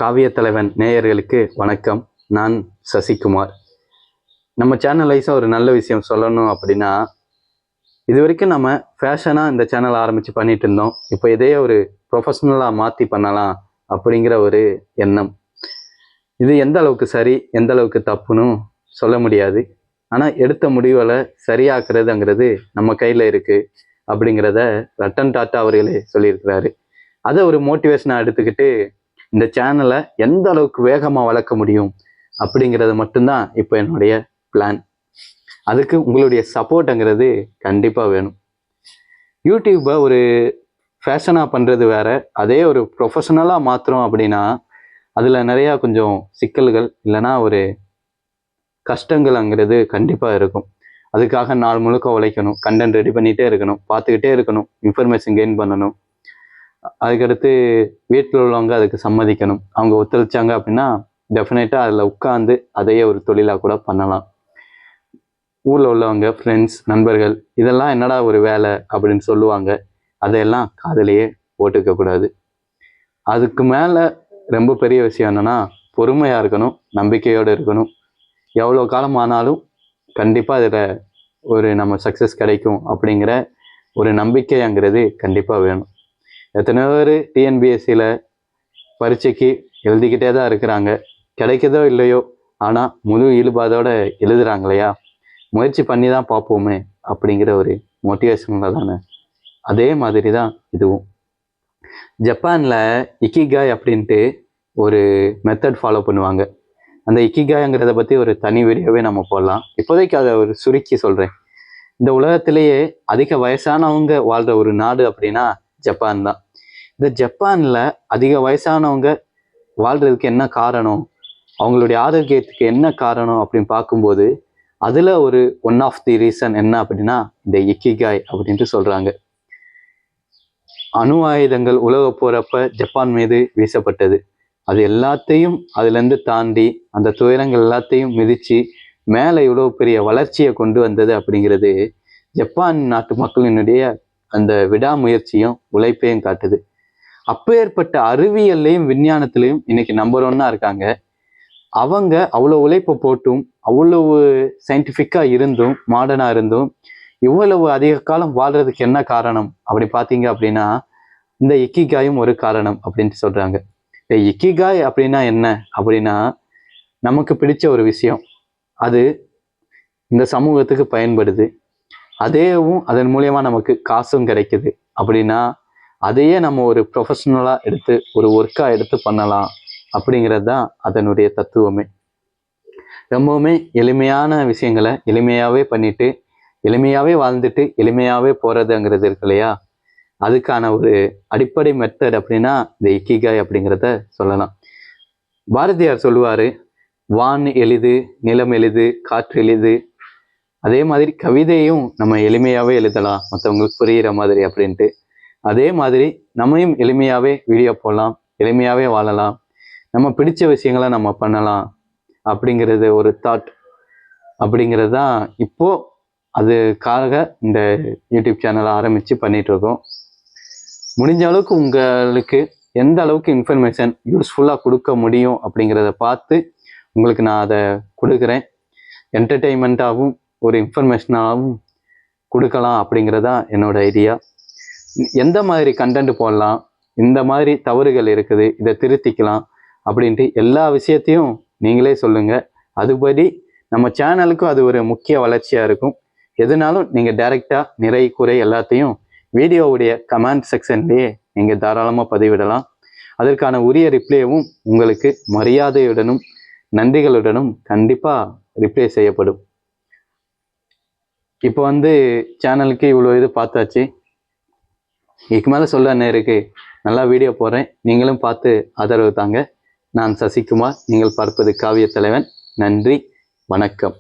காவிய தலைவன் நேயர்களுக்கு வணக்கம். நான் சசிகுமார். நம்ம சேனல் வைஸாக ஒரு நல்ல விஷயம் சொல்லணும் அப்படின்னா, இது வரைக்கும் நம்ம ஃபேஷனாக இந்த சேனல் ஆரம்பித்து பண்ணிட்டு இருந்தோம். இப்போ இதே ஒரு ப்ரொஃபஷ்னலாக மாற்றி பண்ணலாம் அப்படிங்கிற ஒரு எண்ணம். இது எந்த அளவுக்கு சரி எந்த அளவுக்கு தப்புன்னு சொல்ல முடியாது. ஆனால் எடுத்த முடிவுகளை சரியாக்குறதுங்கிறது நம்ம கையில் இருக்குது அப்படிங்கிறத ரத்தன் டாட்டா அவர்களே சொல்லியிருக்கிறாரு. அதை ஒரு மோட்டிவேஷனாக எடுத்துக்கிட்டு இந்த சேனலை எந்த அளவுக்கு வேகமாக வளர்க்க முடியும் அப்படிங்கிறது மட்டும்தான் இப்போ என்னுடைய பிளான். அதுக்கு உங்களுடைய சப்போர்ட்டுங்கிறது கண்டிப்பாக வேணும். யூடியூப்பை ஒரு ஃபேஷனாக பண்ணுறது வேற, அதே ஒரு ப்ரொஃபஷனலாக மாற்றுறோம் அப்படின்னா அதில் நிறையா கொஞ்சம் சிக்கல்கள் இல்லைன்னா ஒரு கஷ்டங்கள்ங்கிறது கண்டிப்பாக இருக்கும். அதுக்காக நாள் முழுக்க உழைக்கணும், கண்டென்ட் ரெடி பண்ணிகிட்டே இருக்கணும், பார்த்துக்கிட்டே இருக்கணும், இன்ஃபர்மேஷன் கெயின் பண்ணணும். அதுக்கடுத்து வீட்டில் உள்ளவங்க அதுக்கு சம்மதிக்கணும். அவங்க ஒத்துழைச்சாங்க அப்படின்னா டெஃபினட்டாக அதில் உட்காந்து அதையே ஒரு தொழிலாக கூட பண்ணலாம். ஊரில் உள்ளவங்க, ஃப்ரெண்ட்ஸ், நண்பர்கள் இதெல்லாம் என்னடா ஒரு வேலை அப்படின்னு சொல்லுவாங்க. அதையெல்லாம் காதலையே போட்டுக்கக்கூடாது. அதுக்கு மேலே ரொம்ப பெரிய விஷயம் என்னென்னா பொறுமையாக இருக்கணும், நம்பிக்கையோடு இருக்கணும். எவ்வளோ காலம் ஆனாலும் கண்டிப்பாக இதில் ஒரு நம்ம சக்ஸஸ் கிடைக்கும் அப்படிங்கிற ஒரு நம்பிக்கைங்கிறது கண்டிப்பாக வேணும். எத்தனை பேர் டிஎன்பிஎஸ்சியில் பரீட்சைக்கு எழுதிக்கிட்டே தான் இருக்கிறாங்க. கிடைக்குதோ இல்லையோ, ஆனால் முழு ஈடுபாதோடு எழுதுகிறாங்க இல்லையா? முயற்சி பண்ணி தான் பார்ப்போமே அப்படிங்கிற ஒரு மோட்டிவேஷனில் தானே. அதே மாதிரி தான் இதுவும். ஜப்பானில் இக்கிகாய் அப்படின்ட்டு ஒரு மெத்தட் ஃபாலோ பண்ணுவாங்க. அந்த இக்கிகாய்ங்கிறத பற்றி ஒரு தனி வீடியோவே நம்ம போடலாம். இப்போதைக்கு அதை ஒரு சுருக்கி சொல்கிறேன். இந்த உலகத்திலேயே அதிக வயசானவங்க வாழ்கிற ஒரு நாடு அப்படின்னா ஜப்பான் தான். இந்த ஜப்பானில் அதிக வயசானவங்க வாழ்கிறதுக்கு என்ன காரணம், அவங்களுடைய ஆரோக்கியத்துக்கு என்ன காரணம் அப்படின்னு பார்க்கும்போது அதில் ஒரு ஒன் ஆஃப் தி ரீசன் என்ன அப்படின்னா இந்த இக்கிகாய் அப்படின்ட்டு சொல்கிறாங்க. அணு ஆயுதங்கள் உலக போகிறப்ப ஜப்பான் மீது வீசப்பட்டது. அது எல்லாத்தையும் அதுலேருந்து தாண்டி அந்த துயரங்கள் எல்லாத்தையும் மிதித்து மேலே இவ்வளோ பெரிய வளர்ச்சியை கொண்டு வந்தது அப்படிங்கிறது ஜப்பான் நாட்டு மக்களினுடைய அந்த விடாமுயற்சியும் உழைப்பையும் காட்டுது. அப்பேற்பட்ட அறிவியல்லையும் விஞ்ஞானத்திலையும் இன்னைக்கு நம்பர் 1 இருக்காங்க. அவங்க அவ்வளோ உழைப்பை போட்டும் அவ்வளவு சயின்டிஃபிக்காக இருந்தும் மாடர்னாக இருந்தும் இவ்வளவு அதிக காலம் வாழ்றதுக்கு என்ன காரணம் அப்படி பார்த்தீங்க அப்படின்னா இந்த இக்கிகாயும் ஒரு காரணம் அப்படின்ட்டு சொல்கிறாங்க. இந்த இக்கிகாய் அப்படின்னா என்ன அப்படின்னா நமக்கு பிடிச்ச ஒரு விஷயம், அது இந்த சமூகத்துக்கு பயன்படுது, அதேவும் அதன் மூலியமாக நமக்கு காசும் கிடைக்குது அப்படின்னா அதையே நம்ம ஒரு ப்ரொஃபஷ்னலாக எடுத்து ஒரு ஒர்க்காக எடுத்து பண்ணலாம் அப்படிங்கிறது தான் அதனுடைய தத்துவமே. ரொம்பவுமே எளிமையான விஷயங்களை எளிமையாகவே பண்ணிட்டு எளிமையாகவே வாழ்ந்துட்டு எளிமையாகவே போகிறதுங்கிறது இருக்கு இல்லையா? அதுக்கான ஒரு அடிப்படை மெத்தட் அப்படின்னா இந்த இக்கிகாய் அப்படிங்கிறத சொல்லலாம். பாரதியார் சொல்லுவார், வான் எளிது, நிலம் எளிது, காற்று எளிது. அதே மாதிரி கவிதையும் நம்ம எளிமையாகவே எழுதலாம் மற்றவங்களுக்கு புரிகிற மாதிரி அப்படின்ட்டு. அதே மாதிரி நம்மையும் எளிமையாகவே வீடியோ போடலாம், எளிமையாகவே வாழலாம், நம்ம பிடிச்ச விஷயங்களை நம்ம பண்ணலாம் அப்படிங்கிறது ஒரு தாட் அப்படிங்கிறது தான் இப்போது. அதுக்காக இந்த யூடியூப் சேனலை ஆரம்பித்து பண்ணிகிட்ருக்கோம். முடிஞ்ச அளவுக்கு உங்களுக்கு எந்த அளவுக்கு இன்ஃபர்மேஷன் யூஸ்ஃபுல்லாக கொடுக்க முடியும் அப்படிங்கிறத பார்த்து உங்களுக்கு நான் அதை கொடுக்குறேன். என்டர்டெயின்மெண்ட்டாகவும் ஒரு இன்ஃபர்மேஷனாகவும் கொடுக்கலாம் அப்படிங்கிறதான் என்னோட ஐடியா. எந்த மாதிரி கண்டென்ட் போடலாம், இந்த மாதிரி தவறுகள் இருக்குது, இதை திருத்திக்கலாம் அப்படின்ட்டு எல்லா விஷயத்தையும் நீங்களே சொல்லுங்கள். அதுபடி நம்ம சேனலுக்கும் அது ஒரு முக்கிய வளர்ச்சியாக இருக்கும். எதுனாலும் நீங்கள் டைரெக்டாக நிறை குறை எல்லாத்தையும் வீடியோவுடைய கமெண்ட் செக்ஷன்லேயே நீங்கள் தாராளமாக பதிவிடலாம். அதற்கான உரிய ரிப்ளையும் உங்களுக்கு மரியாதையுடனும் நன்றிகளுடனும் கண்டிப்பாக ரிப்ளை செய்யப்படும். இப்போ சேனலுக்கு இவ்வளோ இது பார்த்தாச்சு. இதுக்கு மேலே சொல்ல நேருக்கு நல்லா வீடியோ போடுறேன், நீங்களும் பார்த்து ஆதரவு தாங்க. நான் சசிகுமார், நீங்கள் பார்ப்பது காவிய தலைவன். நன்றி, வணக்கம்.